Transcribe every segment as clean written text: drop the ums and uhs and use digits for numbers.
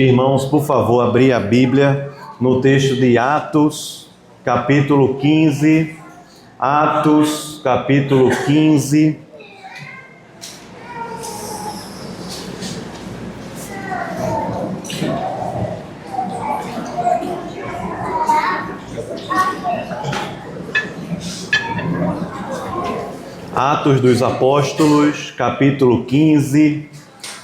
irmãos, por favor, abrir a Bíblia no texto de Atos, capítulo 15. Atos, capítulo 15. Atos dos Apóstolos, capítulo 15.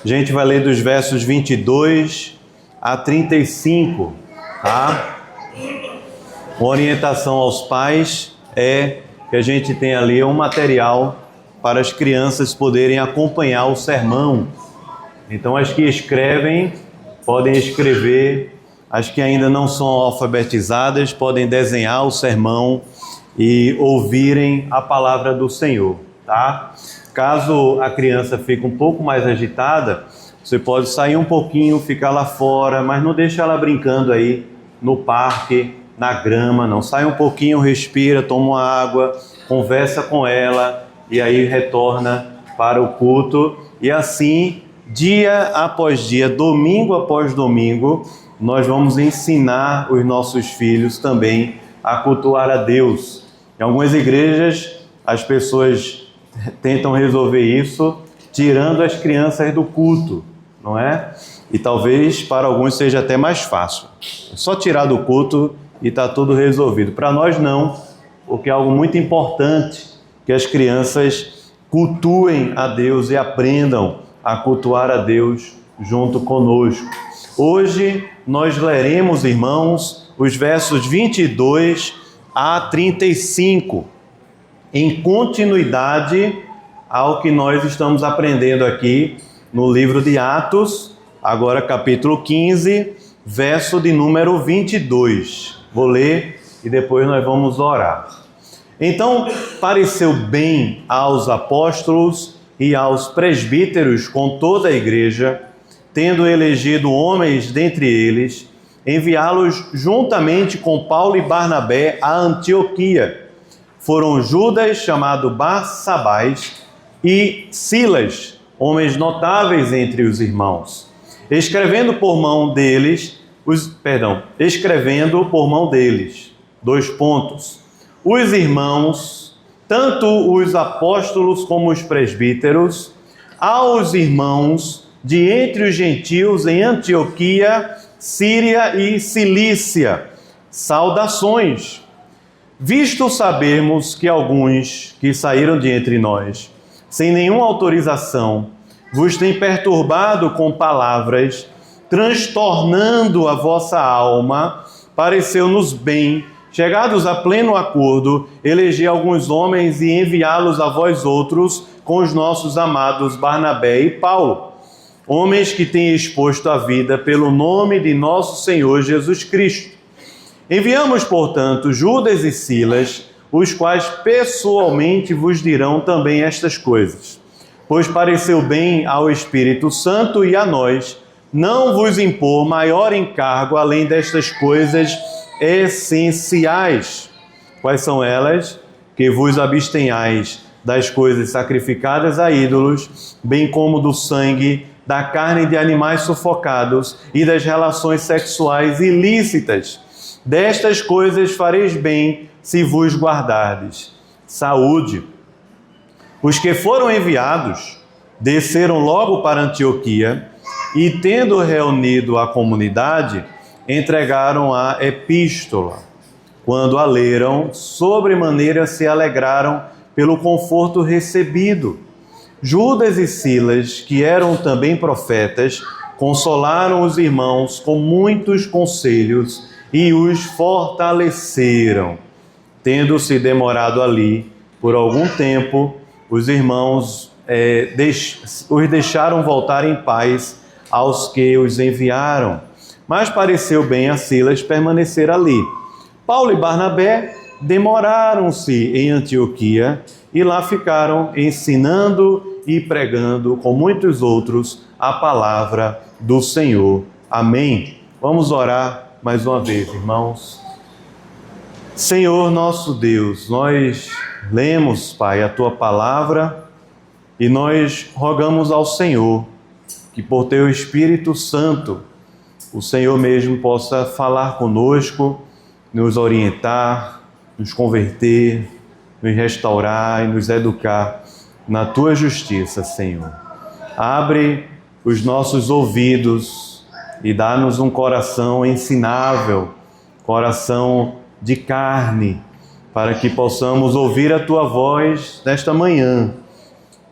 A gente vai ler dos versos 22 a 35, tá? Uma orientação aos pais é que a gente tem ali um material para as crianças poderem acompanhar o sermão. Então, as que escrevem podem escrever, as que ainda não são alfabetizadas podem desenhar o sermão e ouvirem a palavra do Senhor, tá? Caso a criança fique um pouco mais agitada, você pode sair um pouquinho, ficar lá fora, mas não deixa ela brincando aí no parque, na grama, não. Sai um pouquinho, respira, toma uma água, conversa com ela e aí retorna para o culto. E assim, dia após dia, domingo após domingo, nós vamos ensinar os nossos filhos também a cultuar a Deus. Em algumas igrejas, as pessoas tentam resolver isso tirando as crianças do culto, não é? E talvez para alguns seja até mais fácil. É só tirar do culto e está tudo resolvido. Para nós não, porque é algo muito importante que as crianças cultuem a Deus e aprendam a cultuar a Deus junto conosco. Hoje nós leremos, irmãos, os versos 22 a 35, em continuidade ao que nós estamos aprendendo aqui no livro de Atos, agora capítulo 15, verso de número 22. Vou ler e depois nós vamos orar. Então, pareceu bem aos apóstolos e aos presbíteros com toda a igreja, tendo elegido homens dentre eles, enviá-los juntamente com Paulo e Barnabé a Antioquia. Foram Judas, chamado Barsabás, e Silas, homens notáveis entre os irmãos. Escrevendo por mão deles, os irmãos, tanto os apóstolos como os presbíteros, aos irmãos de entre os gentios em Antioquia, Síria e Cilícia, saudações. Visto sabermos que alguns que saíram de entre nós, sem nenhuma autorização, vos têm perturbado com palavras, transtornando a vossa alma, pareceu-nos bem, chegados a pleno acordo, eleger alguns homens e enviá-los a vós outros com os nossos amados Barnabé e Paulo, homens que têm exposto a vida pelo nome de nosso Senhor Jesus Cristo. Enviamos, portanto, Judas e Silas, os quais pessoalmente vos dirão também estas coisas, pois pareceu bem ao Espírito Santo e a nós não vos impor maior encargo além destas coisas essenciais. Quais são elas? Que vos abstenhais das coisas sacrificadas a ídolos, bem como do sangue, da carne de animais sufocados e das relações sexuais ilícitas. Destas coisas fareis bem se vos guardardes. Saúde. Os que foram enviados desceram logo para Antioquia e, tendo reunido a comunidade, entregaram a epístola. Quando a leram, sobremaneira se alegraram pelo conforto recebido. Judas e Silas, que eram também profetas, consolaram os irmãos com muitos conselhos e os fortaleceram. Tendo-se demorado ali por algum tempo, os irmãos os deixaram voltar em paz aos que os enviaram. Mas pareceu bem a Silas permanecer ali. Paulo e Barnabé demoraram-se em Antioquia e lá ficaram ensinando e pregando com muitos outros a palavra do Senhor. Amém. Vamos orar mais uma vez, irmãos. Senhor nosso Deus, nós lemos, Pai, a Tua palavra e nós rogamos ao Senhor que por Teu Espírito Santo o Senhor mesmo possa falar conosco, nos orientar, nos converter, nos restaurar e nos educar na Tua justiça, Senhor. Abre os nossos ouvidos e dá-nos um coração ensinável, coração de carne, para que possamos ouvir a Tua voz nesta manhã.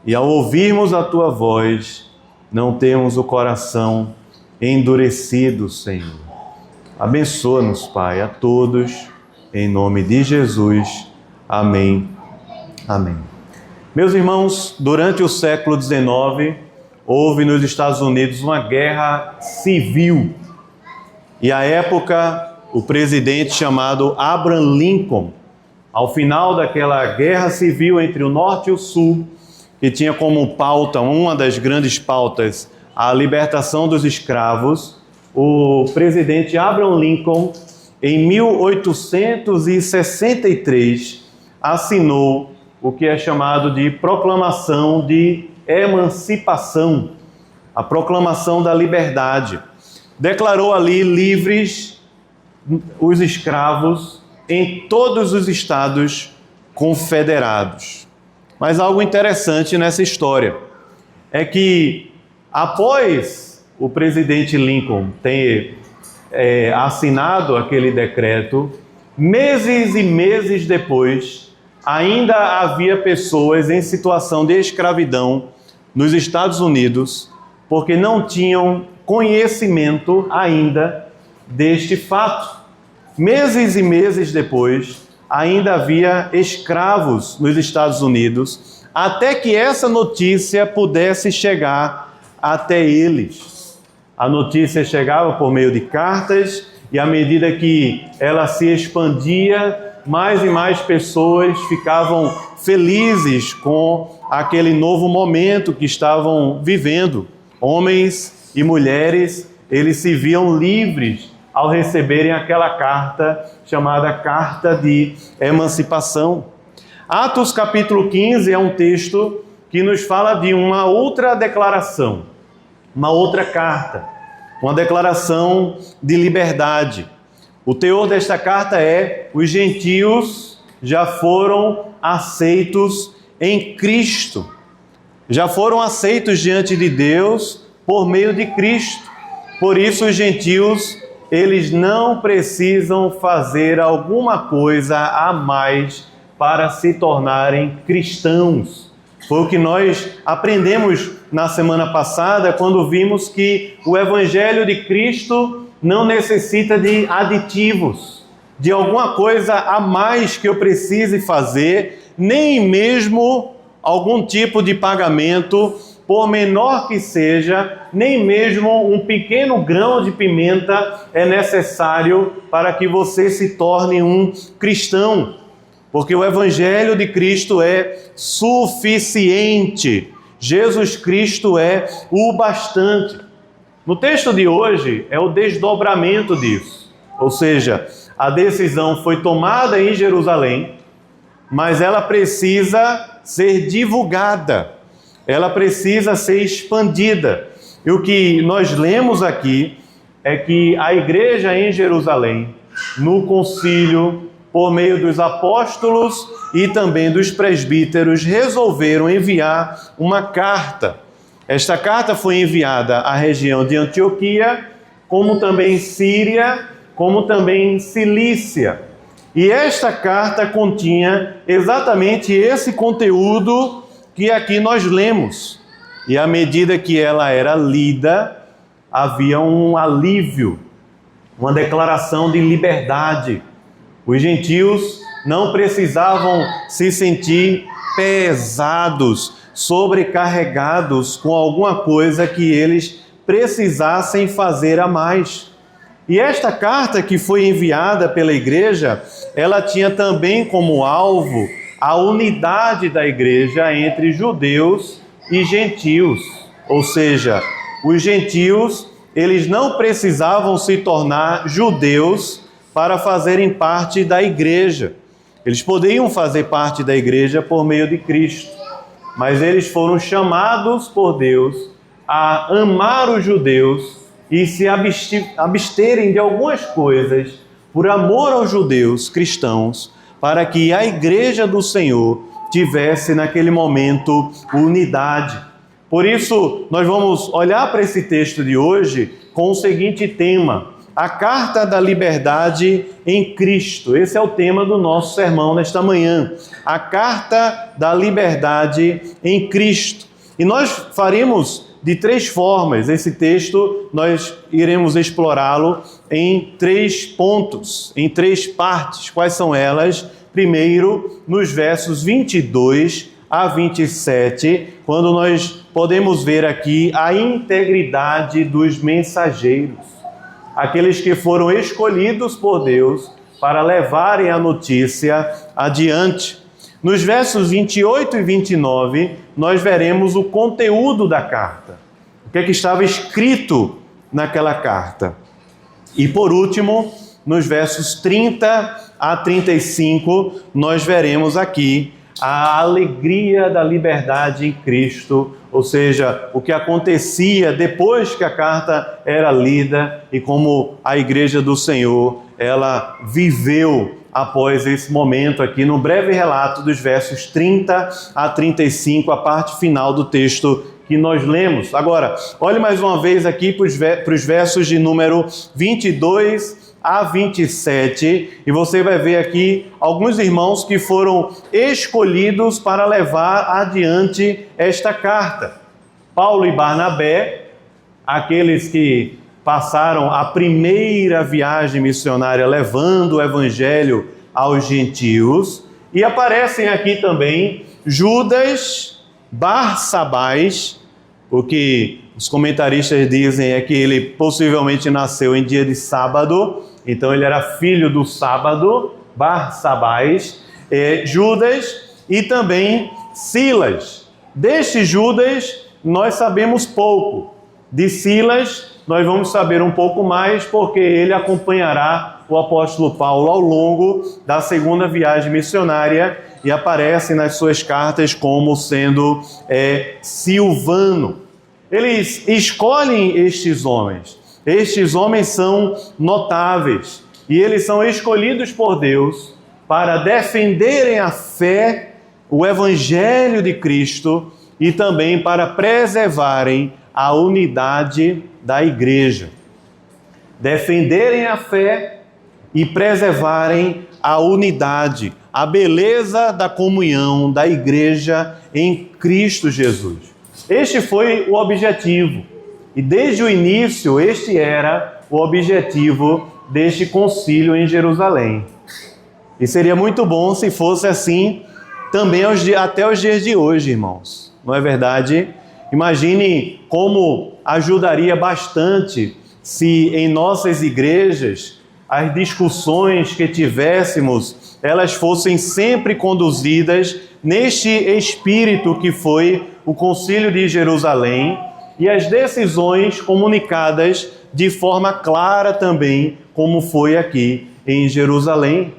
E ao ouvirmos a Tua voz, não temos o coração endurecido, Senhor. Abençoa-nos, Pai, a todos, em nome de Jesus. Amém. Amém. Meus irmãos, durante o século XIX, houve nos Estados Unidos uma guerra civil. E à época, o presidente chamado Abraham Lincoln, ao final daquela guerra civil entre o Norte e o Sul, que tinha como pauta, uma das grandes pautas, a libertação dos escravos, o presidente Abraham Lincoln, em 1863, assinou o que é chamado de Proclamação de Emancipação, a Proclamação da Liberdade. Declarou ali livres os escravos em todos os estados confederados. Mas algo interessante nessa história é que, após o presidente Lincoln ter assinado aquele decreto, meses e meses depois, ainda havia pessoas em situação de escravidão nos Estados Unidos, porque não tinham conhecimento ainda deste fato. Meses e meses depois, ainda havia escravos nos Estados Unidos, até que essa notícia pudesse chegar até eles. A notícia chegava por meio de cartas, e à medida que ela se expandia, mais e mais pessoas ficavam felizes com aquele novo momento que estavam vivendo. Homens e mulheres, eles se viam livres ao receberem aquela carta chamada Carta de Emancipação. Atos capítulo 15 é um texto que nos fala de uma outra declaração, uma outra carta, uma declaração de liberdade. O teor desta carta é: os gentios já foram aceitos em Cristo, já foram aceitos diante de Deus por meio de Cristo. Por isso os gentios, eles não precisam fazer alguma coisa a mais para se tornarem cristãos. Foi o que nós aprendemos na semana passada, quando vimos que o Evangelho de Cristo não necessita de aditivos, de alguma coisa a mais que eu precise fazer, nem mesmo algum tipo de pagamento, por menor que seja, nem mesmo um pequeno grão de pimenta é necessário para que você se torne um cristão, porque o Evangelho de Cristo é suficiente. Jesus Cristo é o bastante. No texto de hoje é o desdobramento disso, ou seja, a decisão foi tomada em Jerusalém, mas ela precisa ser divulgada. Ela precisa ser expandida. E o que nós lemos aqui é que a igreja em Jerusalém, no concílio, por meio dos apóstolos e também dos presbíteros, resolveram enviar uma carta. Esta carta foi enviada à região de Antioquia, como também Síria, como também Cilícia. E esta carta continha exatamente esse conteúdo que aqui nós lemos. E à medida que ela era lida, havia um alívio, uma declaração de liberdade. Os gentios não precisavam se sentir pesados, sobrecarregados com alguma coisa que eles precisassem fazer a mais. E esta carta que foi enviada pela igreja, ela tinha também como alvo a unidade da igreja entre judeus e gentios. Ou seja, os gentios, eles não precisavam se tornar judeus para fazerem parte da igreja. Eles poderiam fazer parte da igreja por meio de Cristo, mas eles foram chamados por Deus a amar os judeus e se absterem de algumas coisas por amor aos judeus cristãos, para que a igreja do Senhor tivesse naquele momento unidade. Por isso, nós vamos olhar para esse texto de hoje com o seguinte tema: a carta da liberdade em Cristo. Esse é o tema do nosso sermão nesta manhã. A carta da liberdade em Cristo. E nós faremos de três formas. Esse texto nós iremos explorá-lo em 3 pontos, em 3 partes. Quais são elas? Primeiro, nos versos 22 a 27, quando nós podemos ver aqui a integridade dos mensageiros, aqueles que foram escolhidos por Deus para levarem a notícia adiante. Nos versos 28 e 29, nós veremos o conteúdo da carta, o que é que estava escrito naquela carta. E por último, nos versos 30 a 35, nós veremos aqui a alegria da liberdade em Cristo, ou seja, o que acontecia depois que a carta era lida e como a igreja do Senhor, ela viveu após esse momento aqui, no breve relato dos versos 30 a 35, a parte final do texto que nós lemos. Agora, olhe mais uma vez aqui para os versos de número 22 a 27, e você vai ver aqui alguns irmãos que foram escolhidos para levar adiante esta carta. Paulo e Barnabé, aqueles que passaram a primeira viagem missionária levando o evangelho aos gentios, e aparecem aqui também Judas, Barsabás. O que os comentaristas dizem é que ele possivelmente nasceu em dia de sábado, então ele era filho do sábado, Barsabás, Judas e também Silas. Deste Judas nós sabemos pouco, de Silas nós vamos saber um pouco mais, porque ele acompanhará o apóstolo Paulo ao longo da segunda viagem missionária e aparece nas suas cartas como sendo Silvano. Eles escolhem estes homens. Estes homens são notáveis e eles são escolhidos por Deus para defenderem a fé, o evangelho de Cristo e também para preservarem a unidade da igreja. Defenderem a fé e preservarem a unidade, a beleza da comunhão da igreja em Cristo Jesus. Este foi o objetivo, e desde o início este era o objetivo deste concílio em Jerusalém. E seria muito bom se fosse assim também até os dias de hoje, irmãos. Não é verdade? Imagine como ajudaria bastante se em nossas igrejas as discussões que tivéssemos, elas fossem sempre conduzidas neste espírito que foi o Concílio de Jerusalém e as decisões comunicadas de forma clara também, como foi aqui em Jerusalém.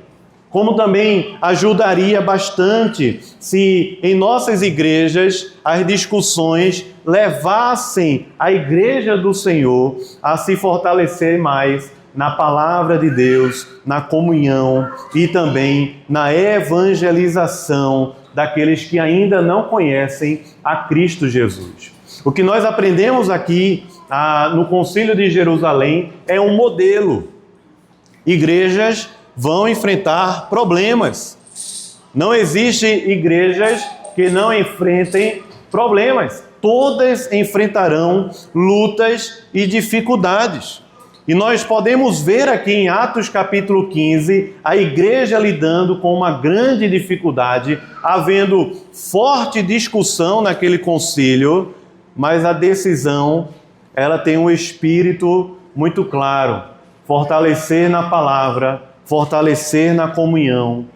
Como também ajudaria bastante se em nossas igrejas as discussões levassem a igreja do Senhor a se fortalecer mais na palavra de Deus, na comunhão e também na evangelização daqueles que ainda não conhecem a Cristo Jesus. O que nós aprendemos aqui no Concílio de Jerusalém é um modelo. Igrejas vão enfrentar problemas. Não existem igrejas que não enfrentem problemas. Todas enfrentarão lutas e dificuldades. E nós podemos ver aqui em Atos capítulo 15, a igreja lidando com uma grande dificuldade, havendo forte discussão naquele concílio, mas a decisão, ela tem um espírito muito claro: fortalecer na palavra, fortalecer na comunhão,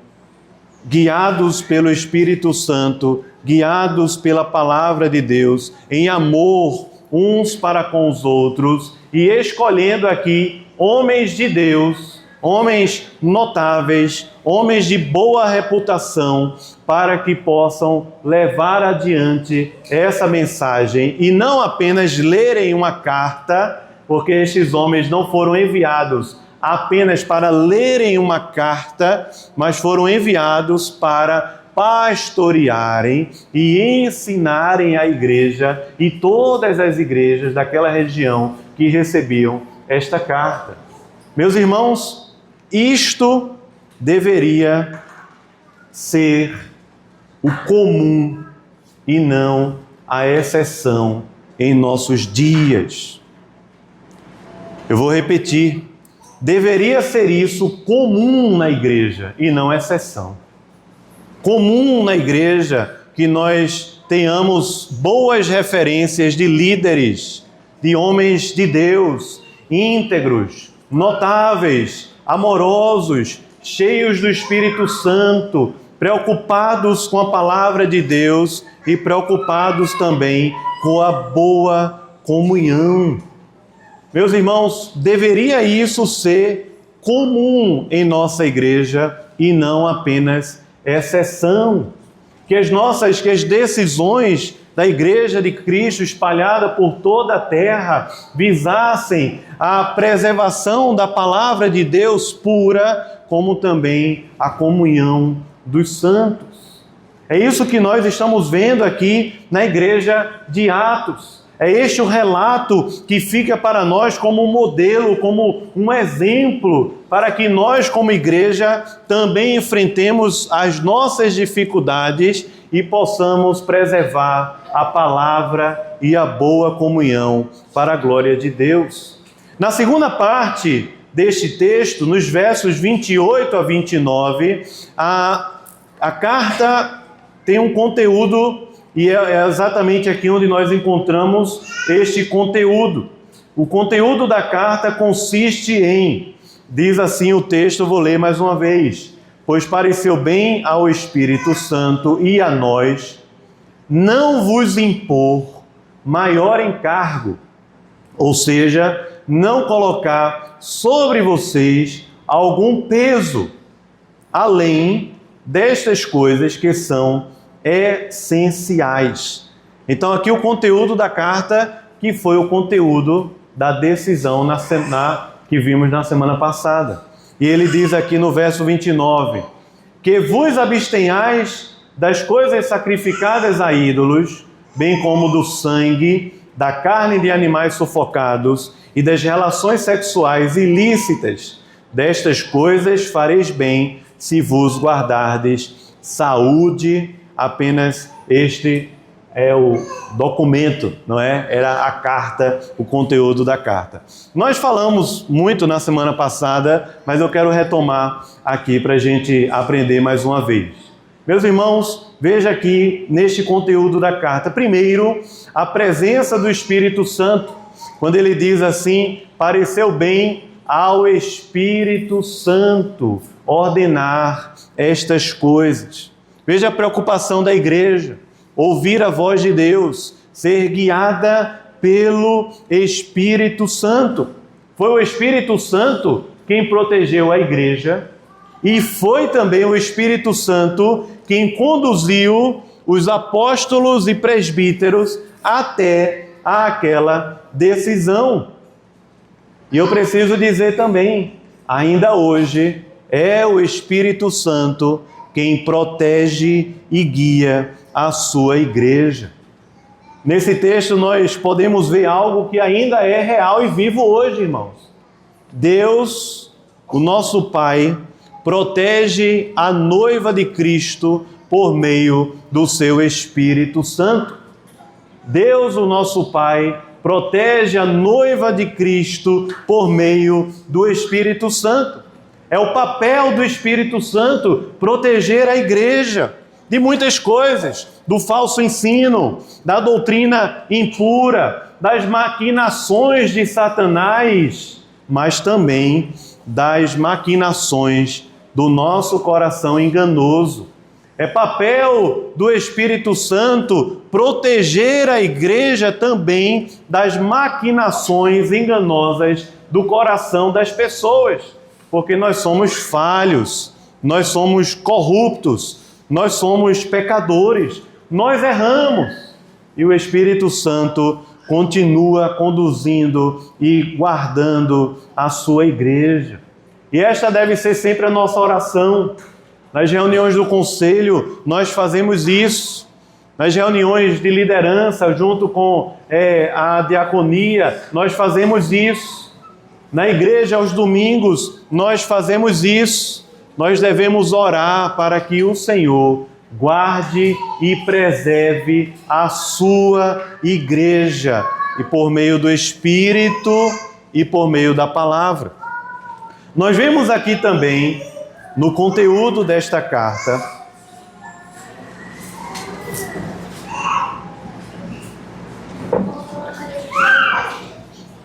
guiados pelo Espírito Santo, guiados pela palavra de Deus, em amor uns para com os outros, e escolhendo aqui homens de Deus, homens notáveis, homens de boa reputação, para que possam levar adiante essa mensagem e não apenas lerem uma carta porque estes homens não foram enviados apenas para lerem uma carta, mas foram enviados para pastorearem e ensinarem a igreja e todas as igrejas daquela região que recebiam esta carta. Meus irmãos, isto deveria ser o comum e não a exceção em nossos dias. Eu vou repetir. Deveria ser isso comum na igreja e não exceção. Comum na igreja que nós tenhamos boas referências de líderes, de homens de Deus, íntegros, notáveis, amorosos, cheios do Espírito Santo, preocupados com a palavra de Deus e preocupados também com a boa comunhão. Meus irmãos, deveria isso ser comum em nossa igreja e não apenas exceção. Que as decisões da Igreja de Cristo espalhada por toda a terra visassem a preservação da palavra de Deus pura, como também a comunhão dos santos. É isso que nós estamos vendo aqui na Igreja de Atos. É este o relato que fica para nós como um modelo, como um exemplo, para que nós, como igreja, também enfrentemos as nossas dificuldades e possamos preservar a palavra e a boa comunhão para a glória de Deus. Na segunda parte deste texto, nos versos 28 a 29, a carta tem um conteúdo. E é exatamente aqui onde nós encontramos este conteúdo. O conteúdo da carta consiste em, diz assim o texto, vou ler mais uma vez: pois pareceu bem ao Espírito Santo e a nós não vos impor maior encargo, ou seja, não colocar sobre vocês algum peso, além destas coisas que são essenciais. Então aqui o conteúdo da carta, que foi o conteúdo da decisão que vimos na semana passada. E ele diz aqui no verso 29, que vos abstenhais das coisas sacrificadas a ídolos, bem como do sangue, da carne de animais sufocados e das relações sexuais ilícitas. Destas coisas fareis bem se vos guardardes saúde. Apenas este é o documento, não é? Era a carta, o conteúdo da carta. Nós falamos muito na semana passada, mas eu quero retomar aqui para a gente aprender mais uma vez. Meus irmãos, veja aqui neste conteúdo da carta, primeiro, a presença do Espírito Santo, quando ele diz assim: pareceu bem ao Espírito Santo ordenar estas coisas. Veja a preocupação da igreja, ouvir a voz de Deus, ser guiada pelo Espírito Santo. Foi o Espírito Santo quem protegeu a igreja e foi também o Espírito Santo quem conduziu os apóstolos e presbíteros até aquela decisão. E eu preciso dizer também, ainda hoje, é o Espírito Santo quem protege e guia a sua igreja. Nesse texto nós podemos ver algo que ainda é real e vivo hoje, irmãos. Deus, o nosso Pai, protege a noiva de Cristo por meio do seu Espírito Santo. Deus, o nosso Pai, protege a noiva de Cristo por meio do Espírito Santo. É o papel do Espírito Santo proteger a igreja de muitas coisas, do falso ensino, da doutrina impura, das maquinações de Satanás, mas também das maquinações do nosso coração enganoso. É papel do Espírito Santo proteger a igreja também das maquinações enganosas do coração das pessoas. Porque nós somos falhos, nós somos corruptos, nós somos pecadores, nós erramos. E o Espírito Santo continua conduzindo e guardando a sua igreja. E esta deve ser sempre a nossa oração. Nas reuniões do conselho, nós fazemos isso. Nas reuniões de liderança, junto com a diaconia, nós fazemos isso. Na igreja, aos domingos, nós fazemos isso. Nós devemos orar para que o Senhor guarde e preserve a sua igreja, e por meio do Espírito e por meio da palavra. Nós vemos aqui também, no conteúdo desta carta,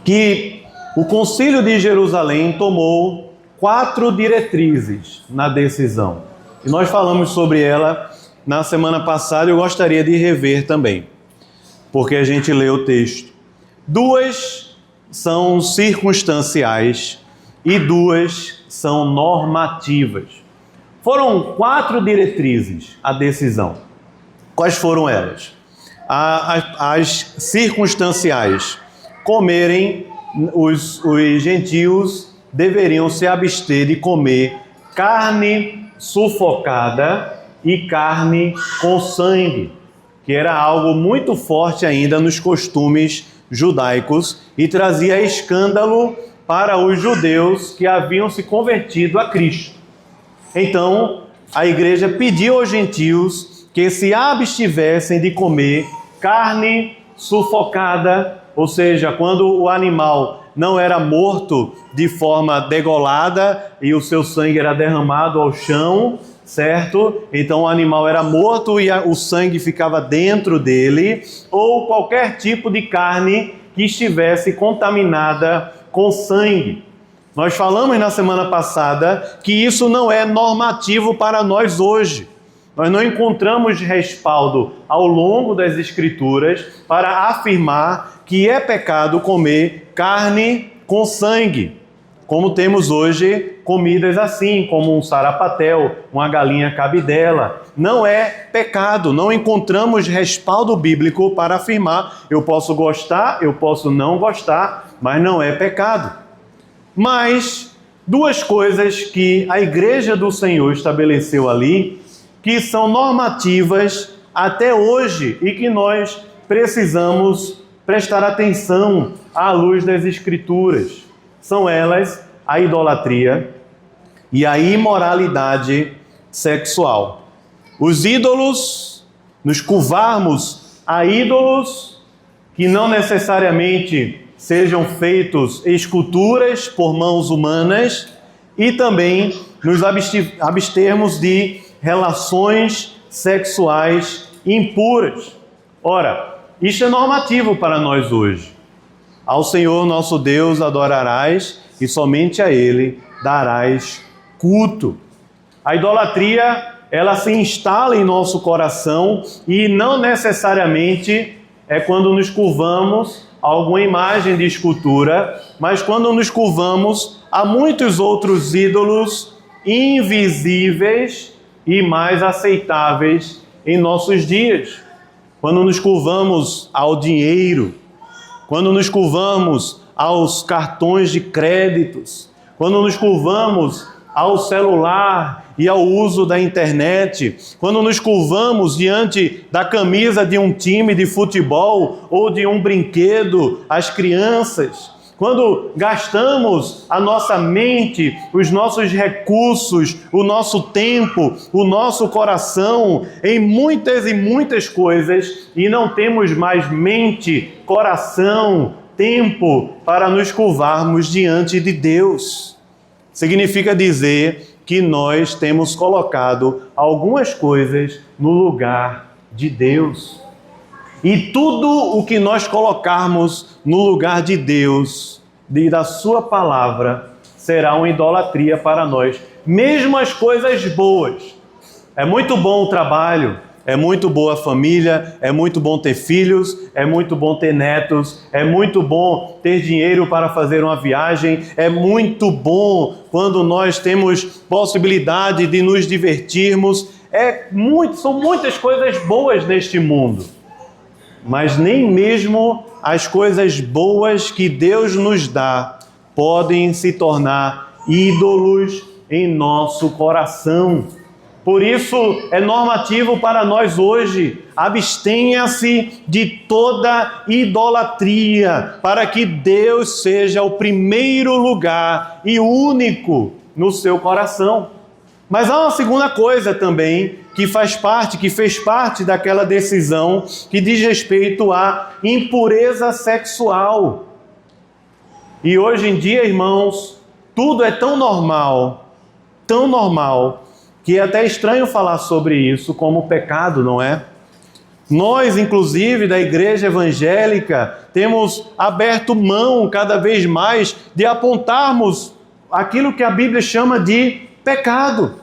que o Concílio de Jerusalém tomou 4 diretrizes na decisão. E nós falamos sobre ela na semana passada, eu gostaria de rever também, porque a gente lê o texto. 2 são circunstanciais e 2 são normativas. Foram 4 diretrizes a decisão. Quais foram elas? As circunstanciais. Comerem, os gentios deveriam se abster de comer carne sufocada e carne com sangue, que era algo muito forte ainda nos costumes judaicos e trazia escândalo para os judeus que haviam se convertido a Cristo. Então, a igreja pediu aos gentios que se abstivessem de comer carne sufocada, ou seja, quando o animal não era morto de forma degolada e o seu sangue era derramado ao chão, certo? Então o animal era morto e o sangue ficava dentro dele, ou qualquer tipo de carne que estivesse contaminada com sangue. Nós falamos na semana passada que isso não é normativo para nós hoje. Nós não encontramos respaldo ao longo das Escrituras para afirmar que é pecado comer carne com sangue, como temos hoje comidas assim, como um sarapatel, uma galinha cabidela. Não é pecado, não encontramos respaldo bíblico para afirmar. Eu posso gostar, eu posso não gostar, mas não é pecado. Mas 2 coisas que a Igreja do Senhor estabeleceu ali, que são normativas até hoje e que nós precisamos prestar atenção à luz das Escrituras. São elas a idolatria e a imoralidade sexual. Os ídolos, nos curvarmos a ídolos que não necessariamente sejam feitos esculturas por mãos humanas, e também nos abstermos de relações sexuais impuras. Ora, isto é normativo para nós hoje. Ao Senhor nosso Deus adorarás e somente a Ele darás culto. A idolatria, ela se instala em nosso coração e não necessariamente é quando nos curvamos a alguma imagem de escultura, mas quando nos curvamos a muitos outros ídolos invisíveis e mais aceitáveis em nossos dias. Quando nos curvamos ao dinheiro, quando nos curvamos aos cartões de créditos, quando nos curvamos ao celular e ao uso da internet, quando nos curvamos diante da camisa de um time de futebol ou de um brinquedo às crianças, quando gastamos a nossa mente, os nossos recursos, o nosso tempo, o nosso coração em muitas e muitas coisas e não temos mais mente, coração, tempo para nos curvarmos diante de Deus. Significa dizer que nós temos colocado algumas coisas no lugar de Deus. E tudo o que nós colocarmos no lugar de Deus e da sua palavra será uma idolatria para nós. Mesmo as coisas boas. É muito bom o trabalho, é muito boa a família, é muito bom ter filhos, é muito bom ter netos, é muito bom ter dinheiro para fazer uma viagem, é muito bom quando nós temos possibilidade de nos divertirmos. São muitas coisas boas neste mundo. Mas nem mesmo as coisas boas que Deus nos dá podem se tornar ídolos em nosso coração. Por isso é normativo para nós hoje: abstenha-se de toda idolatria, para que Deus seja o primeiro lugar e único no seu coração. Mas há uma segunda coisa também que fez parte daquela decisão, que diz respeito à impureza sexual. E hoje em dia, irmãos, tudo é tão normal, que é até estranho falar sobre isso como pecado, não é? Nós, inclusive, da igreja evangélica, temos aberto mão cada vez mais de apontarmos aquilo que a Bíblia chama de pecado,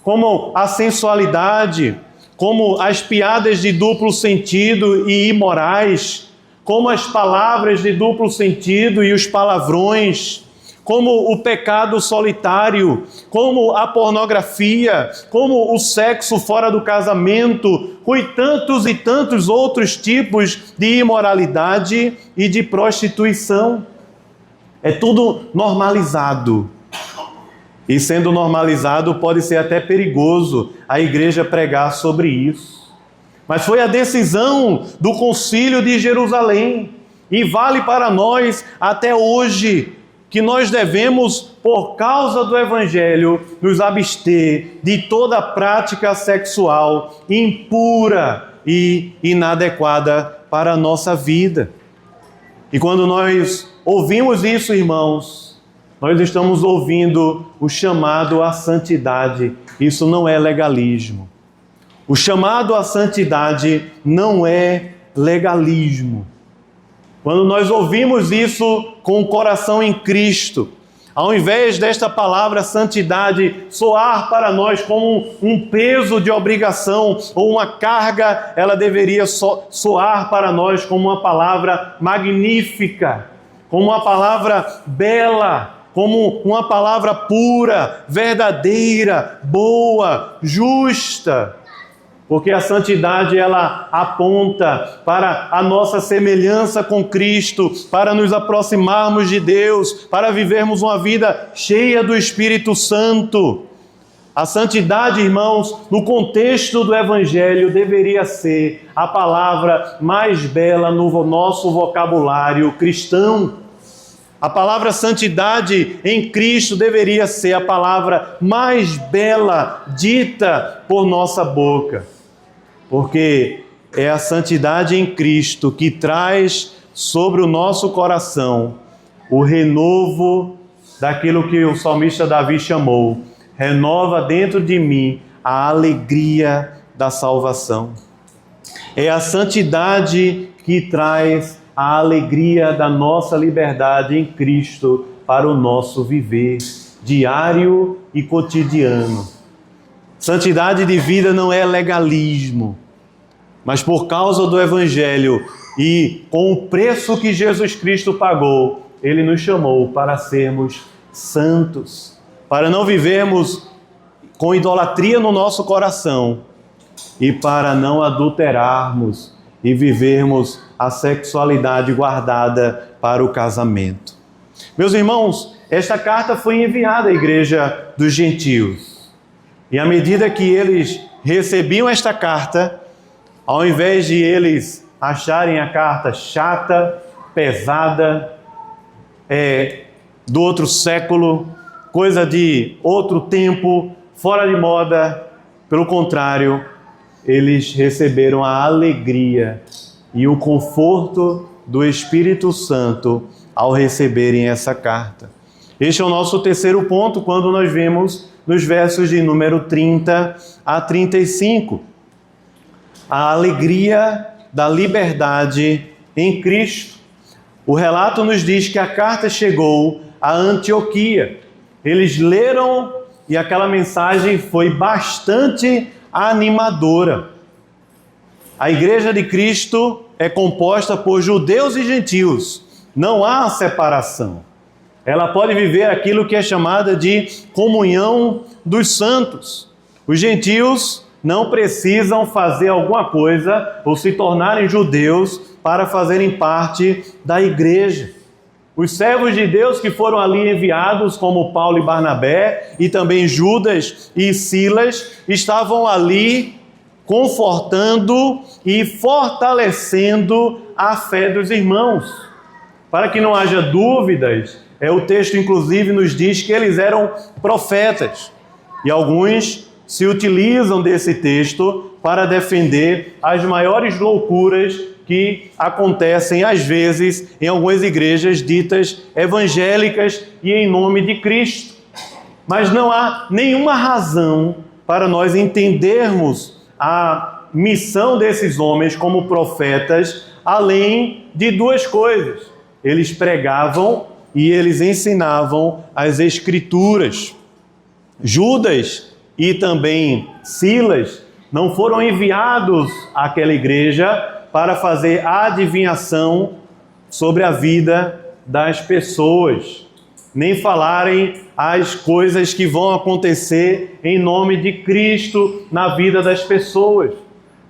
como a sensualidade, como as piadas de duplo sentido e imorais, como as palavras de duplo sentido e os palavrões, como o pecado solitário, como a pornografia, como o sexo fora do casamento, e tantos outros tipos de imoralidade e de prostituição. É tudo normalizado. E sendo normalizado, pode ser até perigoso a igreja pregar sobre isso. Mas foi a decisão do Concílio de Jerusalém, e vale para nós até hoje, que nós devemos, por causa do Evangelho, nos abster de toda prática sexual impura e inadequada para a nossa vida. E quando nós ouvimos isso, irmãos, nós estamos ouvindo o chamado à santidade. Isso não é legalismo. O chamado à santidade não é legalismo. Quando nós ouvimos isso com o coração em Cristo, ao invés desta palavra santidade soar para nós como um peso de obrigação ou uma carga, ela deveria soar para nós como uma palavra magnífica, como uma palavra bela, como uma palavra pura, verdadeira, boa, justa. Porque a santidade, ela aponta para a nossa semelhança com Cristo, para nos aproximarmos de Deus, para vivermos uma vida cheia do Espírito Santo. A santidade, irmãos, no contexto do Evangelho, deveria ser a palavra mais bela no nosso vocabulário cristão. A palavra santidade em Cristo deveria ser a palavra mais bela dita por nossa boca. Porque é a santidade em Cristo que traz sobre o nosso coração o renovo daquilo que o salmista Davi chamou: renova dentro de mim a alegria da salvação. É a santidade que traz a alegria da nossa liberdade em Cristo para o nosso viver diário e cotidiano. Santidade de vida não é legalismo, mas por causa do Evangelho e com o preço que Jesus Cristo pagou, Ele nos chamou para sermos santos, para não vivermos com idolatria no nosso coração e para não adulterarmos e vivermos a sexualidade guardada para o casamento. Meus irmãos, esta carta foi enviada à igreja dos gentios. E à medida que eles recebiam esta carta, ao invés de eles acharem a carta chata, pesada, do outro século, coisa de outro tempo, fora de moda, pelo contrário, eles receberam a alegria e o conforto do Espírito Santo ao receberem essa carta. Este é o nosso terceiro ponto, quando nós vemos nos versos de número 30 a 35. A alegria da liberdade em Cristo. O relato nos diz que a carta chegou a Antioquia. Eles leram e aquela mensagem foi bastante animadora. A igreja de Cristo é composta por judeus e gentios. Não há separação. Ela pode viver aquilo que é chamada de comunhão dos santos. Os gentios não precisam fazer alguma coisa ou se tornarem judeus para fazerem parte da igreja. Os servos de Deus que foram ali enviados, como Paulo e Barnabé, e também Judas e Silas, estavam ali confortando e fortalecendo a fé dos irmãos. Para que não haja dúvidas, o texto inclusive nos diz que eles eram profetas. E alguns se utilizam desse texto para defender as maiores loucuras que acontecem às vezes em algumas igrejas ditas evangélicas e em nome de Cristo. Mas não há nenhuma razão para nós entendermos a missão desses homens como profetas, além de duas coisas. Eles pregavam e eles ensinavam as Escrituras. Judas e também Silas não foram enviados àquela igreja para fazer adivinhação sobre a vida das pessoas, nem falarem as coisas que vão acontecer em nome de Cristo na vida das pessoas.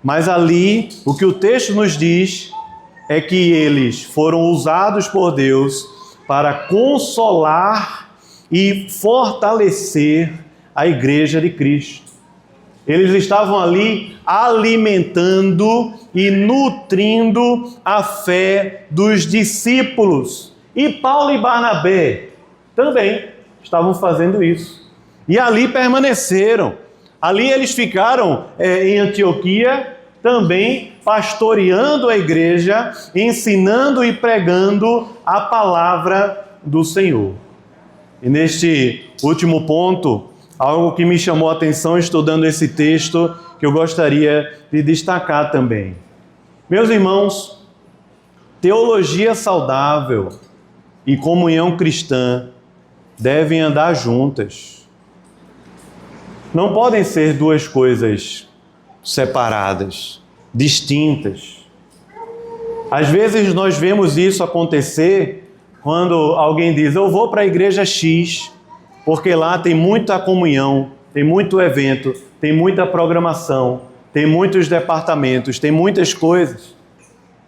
Mas ali, o que o texto nos diz é que eles foram usados por Deus para consolar e fortalecer a igreja de Cristo. Eles estavam ali alimentando e nutrindo a fé dos discípulos. E Paulo e Barnabé também estavam fazendo isso. E ali permaneceram. Ali eles ficaram em Antioquia, também pastoreando a igreja, ensinando e pregando a palavra do Senhor. E neste último ponto, algo que me chamou a atenção estudando esse texto, que eu gostaria de destacar também. Meus irmãos, teologia saudável e comunhão cristã devem andar juntas. Não podem ser duas coisas separadas, distintas. Às vezes nós vemos isso acontecer quando alguém diz: eu vou para a igreja X, porque lá tem muita comunhão, tem muito evento, tem muita programação, tem muitos departamentos, tem muitas coisas.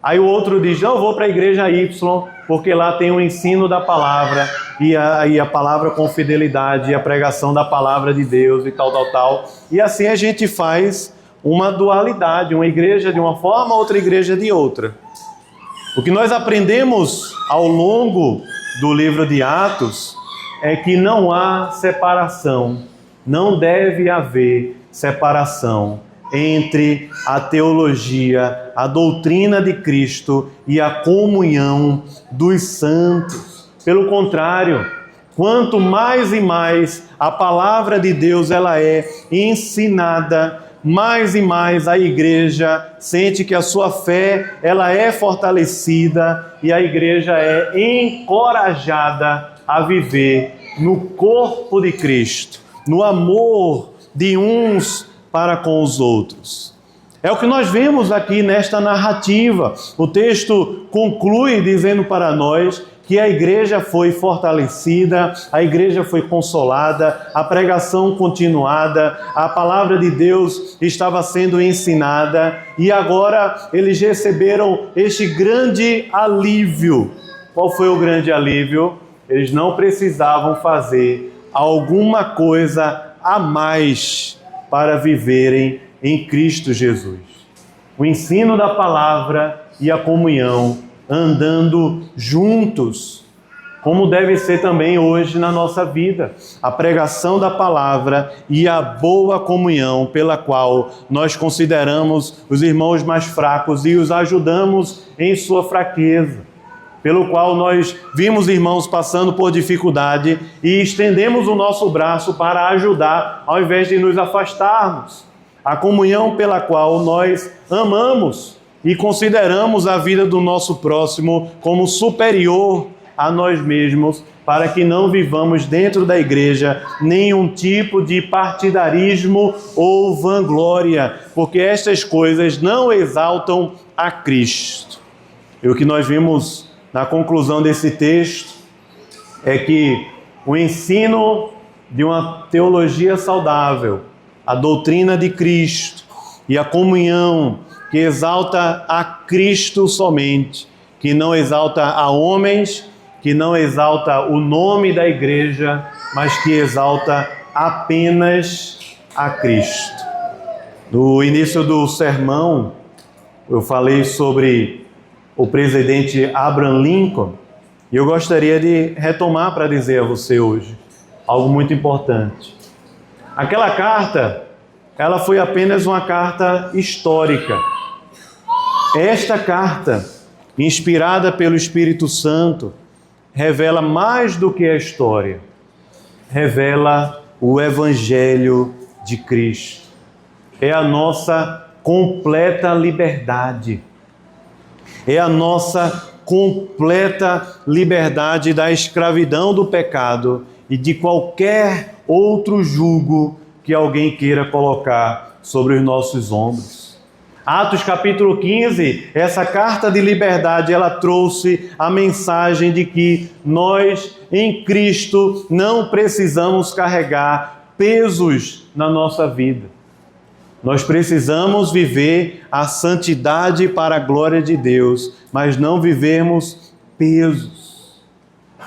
Aí o outro diz: não, eu vou para a igreja Y, porque lá tem o ensino da palavra, e a palavra com fidelidade, e a pregação da palavra de Deus e tal. E assim a gente faz uma dualidade, uma igreja de uma forma, outra igreja de outra. O que nós aprendemos ao longo do livro de Atos é que não há separação, não deve haver separação entre a teologia, a doutrina de Cristo e a comunhão dos santos. Pelo contrário, quanto mais e mais a palavra de Deus ela é ensinada, mais e mais a igreja sente que a sua fé ela é fortalecida e a igreja é encorajada a viver no corpo de Cristo, no amor de uns para com os outros. É o que nós vemos aqui nesta narrativa. O texto conclui dizendo para nós que a igreja foi fortalecida, a igreja foi consolada, a pregação continuada, a palavra de Deus estava sendo ensinada e agora eles receberam este grande alívio. Qual foi o grande alívio? Eles não precisavam fazer alguma coisa a mais para viverem em Cristo Jesus. O ensino da palavra e a comunhão andando juntos, como deve ser também hoje na nossa vida. A pregação da palavra e a boa comunhão pela qual nós consideramos os irmãos mais fracos e os ajudamos em sua fraqueza. Pelo qual nós vimos irmãos passando por dificuldade e estendemos o nosso braço para ajudar, ao invés de nos afastarmos. A comunhão pela qual nós amamos e consideramos a vida do nosso próximo como superior a nós mesmos, para que não vivamos dentro da igreja nenhum tipo de partidarismo ou vanglória, porque estas coisas não exaltam a Cristo. E o que nós vimos na conclusão desse texto é que o ensino de uma teologia saudável, a doutrina de Cristo, e a comunhão que exalta a Cristo somente, que não exalta a homens, que não exalta o nome da igreja, mas que exalta apenas a Cristo. No início do sermão, eu falei sobre o presidente Abraham Lincoln, e eu gostaria de retomar para dizer a você hoje algo muito importante. Aquela carta, ela foi apenas uma carta histórica. Esta carta, inspirada pelo Espírito Santo, revela mais do que a história. Revela o Evangelho de Cristo. É a nossa completa liberdade. É a nossa completa liberdade da escravidão do pecado e de qualquer outro jugo que alguém queira colocar sobre os nossos ombros. Atos capítulo 15, essa carta de liberdade, ela trouxe a mensagem de que nós, em Cristo, não precisamos carregar pesos na nossa vida. Nós precisamos viver a santidade para a glória de Deus, mas não vivermos pesos.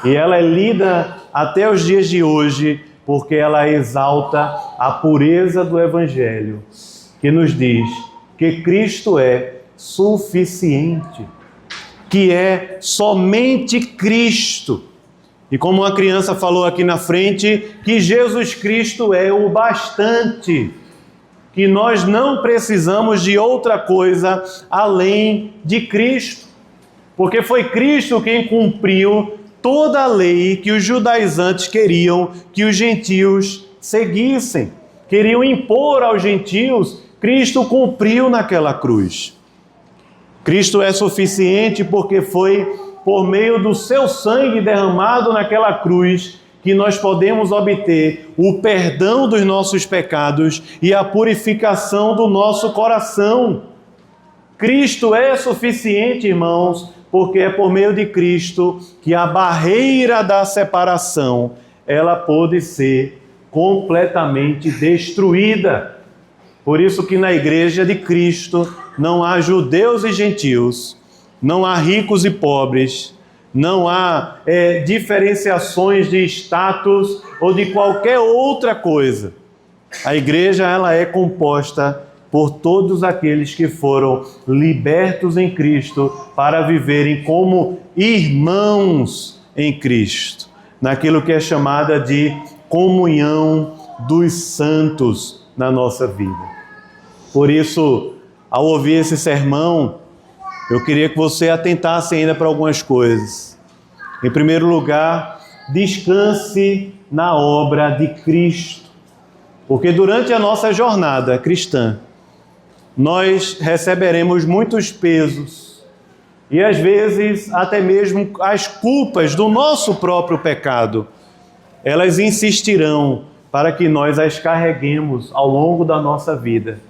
E ela é lida até os dias de hoje, porque ela exalta a pureza do Evangelho, que nos diz que Cristo é suficiente, que é somente Cristo. E como uma criança falou aqui na frente, que Jesus Cristo é o bastante, que nós não precisamos de outra coisa além de Cristo, porque foi Cristo quem cumpriu toda a lei que os judaizantes queriam que os gentios seguissem, queriam impor aos gentios. Cristo cumpriu naquela cruz. Cristo é suficiente porque foi por meio do seu sangue derramado naquela cruz que nós podemos obter o perdão dos nossos pecados e a purificação do nosso coração. Cristo é suficiente, irmãos, porque é por meio de Cristo que a barreira da separação, ela pôde ser completamente destruída. Por isso que na igreja de Cristo não há judeus e gentios, não há ricos e pobres, não há diferenciações de status ou de qualquer outra coisa. A igreja, ela é composta por todos aqueles que foram libertos em Cristo para viverem como irmãos em Cristo, naquilo que é chamada de comunhão dos santos na nossa vida. Por isso, ao ouvir esse sermão, eu queria que você atentasse ainda para algumas coisas. Em primeiro lugar, descanse na obra de Cristo. Porque durante a nossa jornada cristã, nós receberemos muitos pesos e às vezes até mesmo as culpas do nosso próprio pecado. Elas insistirão para que nós as carreguemos ao longo da nossa vida.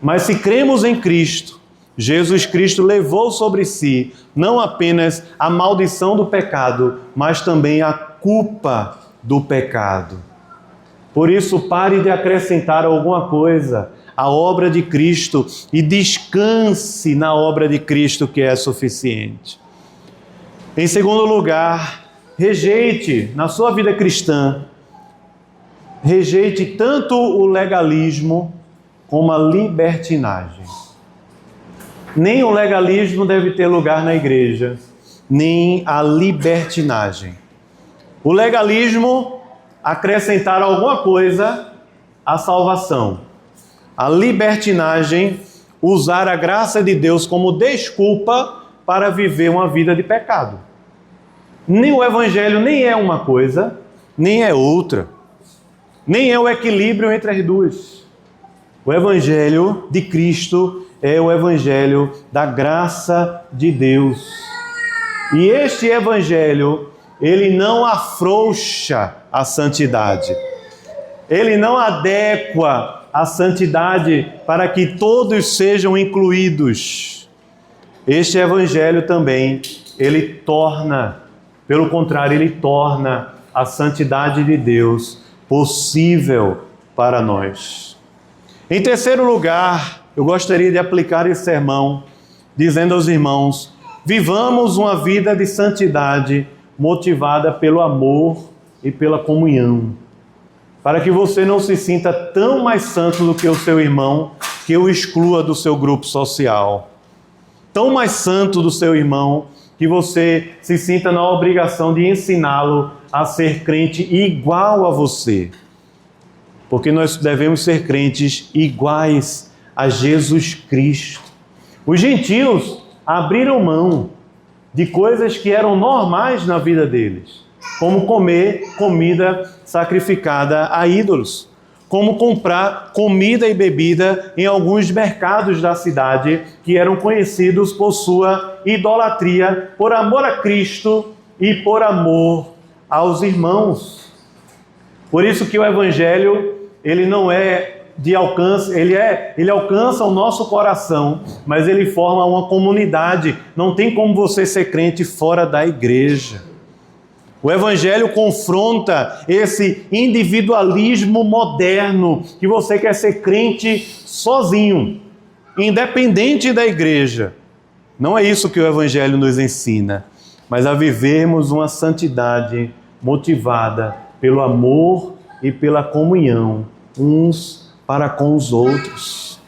Mas se cremos em Cristo, Jesus Cristo levou sobre si não apenas a maldição do pecado, mas também a culpa do pecado. Por isso, pare de acrescentar alguma coisa à obra de Cristo e descanse na obra de Cristo, que é suficiente. Em segundo lugar, rejeite na sua vida cristã, rejeite tanto o legalismo como a libertinagem. Nem o legalismo deve ter lugar na igreja, nem a libertinagem. O legalismo, acrescentar alguma coisa à salvação. A libertinagem, usar a graça de Deus como desculpa para viver uma vida de pecado. Nem o Evangelho nem é uma coisa, nem é outra. Nem é o equilíbrio entre as duas. O Evangelho de Cristo é o Evangelho da graça de Deus. E este Evangelho, ele não afrouxa a santidade. Ele não adequa a santidade para que todos sejam incluídos. Este Evangelho também, ele torna, pelo contrário, ele torna a santidade de Deus possível para nós. Em terceiro lugar, eu gostaria de aplicar esse sermão dizendo aos irmãos: vivamos uma vida de santidade motivada pelo amor e pela comunhão, para que você não se sinta tão mais santo do que o seu irmão, que o exclua do seu grupo social. Tão mais santo do seu irmão, que você se sinta na obrigação de ensiná-lo a ser crente igual a você. Porque nós devemos ser crentes iguais a Jesus Cristo. Os gentios abriram mão de coisas que eram normais na vida deles, como comer comida sacrificada a ídolos, como comprar comida e bebida em alguns mercados da cidade que eram conhecidos por sua idolatria, por amor a Cristo e por amor aos irmãos. Por isso que o Evangelho, ele não é de alcance, ele alcança o nosso coração, mas ele forma uma comunidade. Não tem como você ser crente fora da igreja. O Evangelho confronta esse individualismo moderno, que você quer ser crente sozinho, independente da igreja. Não é isso que o Evangelho nos ensina, mas a vivermos uma santidade motivada pelo amor e pela comunhão uns para com os outros.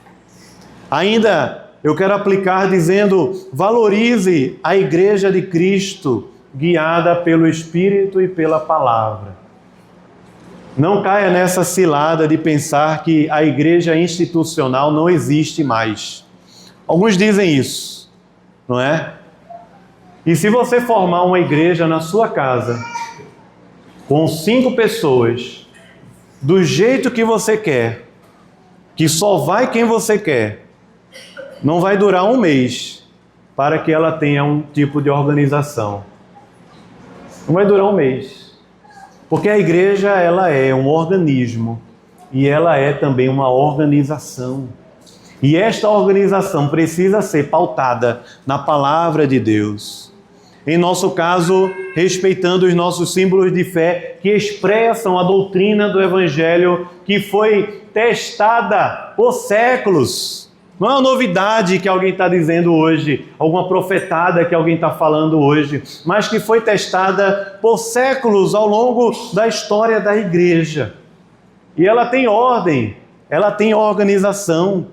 Ainda eu quero aplicar dizendo: valorize a igreja de Cristo, guiada pelo Espírito e pela Palavra. Não caia nessa cilada de pensar que a igreja institucional não existe mais. Alguns dizem isso, não é? E se você formar uma igreja na sua casa, com 5 pessoas, do jeito que você quer, que só vai quem você quer, não vai durar um mês para que ela tenha um tipo de organização. Não vai durar um mês. Porque a igreja, ela é um organismo e ela é também uma organização. E esta organização precisa ser pautada na palavra de Deus. Em nosso caso, respeitando os nossos símbolos de fé que expressam a doutrina do Evangelho que foi testada por séculos. Não é uma novidade que alguém está dizendo hoje, alguma profetada que alguém está falando hoje, mas que foi testada por séculos ao longo da história da igreja. E ela tem ordem, ela tem organização.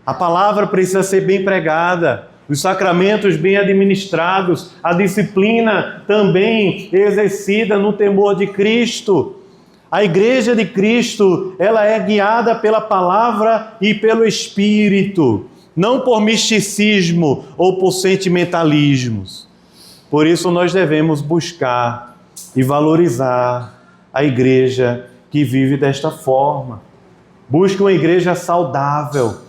A palavra precisa ser bem pregada, os sacramentos bem administrados, a disciplina também exercida no temor de Cristo. A igreja de Cristo, ela é guiada pela palavra e pelo Espírito, não por misticismo ou por sentimentalismos. Por isso nós devemos buscar e valorizar a igreja que vive desta forma. Busque uma igreja saudável,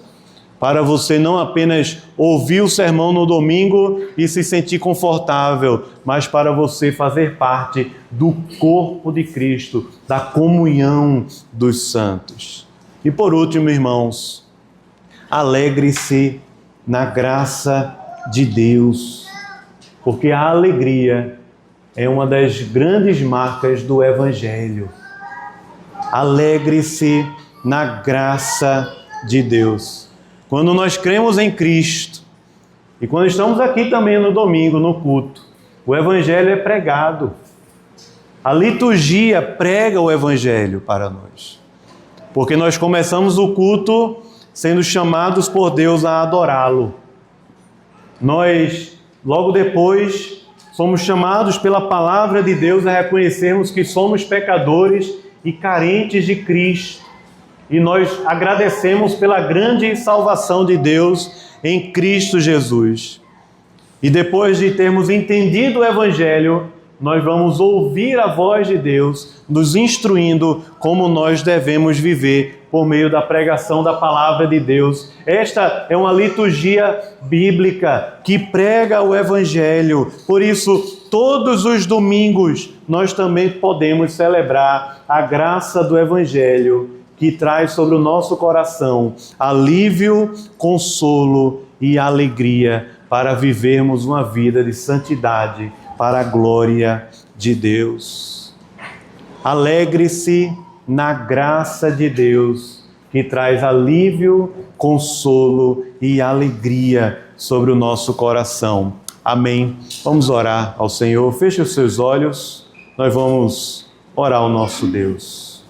para você não apenas ouvir o sermão no domingo e se sentir confortável, mas para você fazer parte do corpo de Cristo, da comunhão dos santos. E por último, irmãos, alegre-se na graça de Deus, porque a alegria é uma das grandes marcas do Evangelho. Alegre-se na graça de Deus. Quando nós cremos em Cristo, e quando estamos aqui também no domingo, no culto, o Evangelho é pregado. A liturgia prega o Evangelho para nós. Porque nós começamos o culto sendo chamados por Deus a adorá-lo. Nós, logo depois, somos chamados pela palavra de Deus a reconhecermos que somos pecadores e carentes de Cristo. E nós agradecemos pela grande salvação de Deus em Cristo Jesus. E depois de termos entendido o Evangelho, nós vamos ouvir a voz de Deus nos instruindo como nós devemos viver por meio da pregação da palavra de Deus. Esta é uma liturgia bíblica que prega o Evangelho. Por isso, todos os domingos, nós também podemos celebrar a graça do Evangelho, que traz sobre o nosso coração alívio, consolo e alegria para vivermos uma vida de santidade para a glória de Deus. Alegre-se na graça de Deus, que traz alívio, consolo e alegria sobre o nosso coração. Amém. Vamos orar ao Senhor. Feche os seus olhos. Nós vamos orar ao nosso Deus.